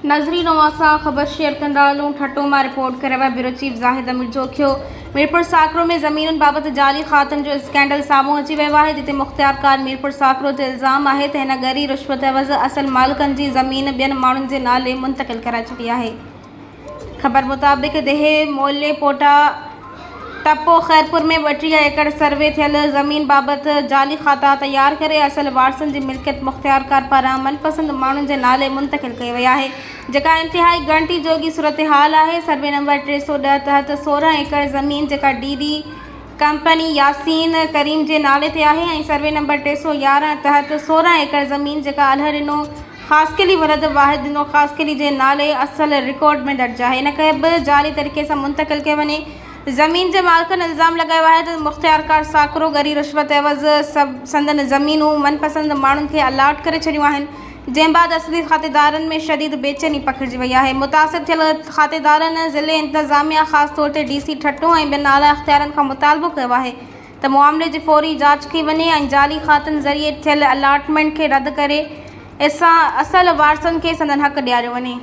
नज़रीन अवासा ख़बर शेयर कंदालूं ठट्टो मां रिपोर्ट करे ब्यूरो चीफ ज़ाहिद अमीर जोखियो मीरपुर साकरो में ज़मीनुनि बाबति जाली खातनि जो स्कैंडल साम्हूं अची वियो आहे, जिते मुख़्तियारकार मीरपुर साकरो ते इल्ज़ाम आहे त हिन गरी रिश्वत एवज़ असल मालिकनि जी ज़मीन ॿियनि माण्हुनि जे नाले मुंतक़िल कराए छॾी आहे। ख़बर मुताबिक़ देहे मोले पोटा टप्पो खैरपुर में 32 एकड़ सर्वे थियल ज़मीन बाबति जाली खाता तैयार करे असल वारसनि जी मिल्कियत मुख़्तियारकार पारां मनपसंद माण्हुनि जे नाले मुंतक़िल कई वई आहे, जेका इंतिहाई ॻणिती जोगी सूरत हाल आहे। सर्वे नंबर 310 तहत 16 एकड़ ज़मीन जेका डीडी कंपनी यासीन करीम जे नाले ते आहे ऐं सर्वे नंबर 311 तहत 16 एकड़ ज़मीन जेका अल्ह ॾिनो ख़ासकिली वरद वाहिद ॾिनो ख़ासकिली जे नाले असल रिकॉर्ड में दर्ज आहे। इन खे बि जाली तरीक़े सां मुंतक़िल कयो वञे। ज़मीन जे मालिकनि इल्ज़ाम लगायो आहे त मुख़्तियारकार साकरो गरी रिश्वत एवज़ संदन ज़मीनूं मनपसंद माण्हुनि खे अलाट करे छॾियूं आहिनि, जंहिं बाद असली खातेदारनि में शदीद बेचैनी पखिड़िजी वई आहे। मुतासिर थियल खातेदारनि ज़िले इंतज़ामिया ख़ासि तौर ते DC ठट्टो ऐं ॿियनि आला अख़्तियारनि खां मुतालबो कयो आहे त मामले जी फ़ौरी जांच कई वञे ऐं जाली खातनि ज़रिए थियल अलाटमेंट खे रद्द करे असल वारसनि खे संदन हक़ ॾियारियो वञे।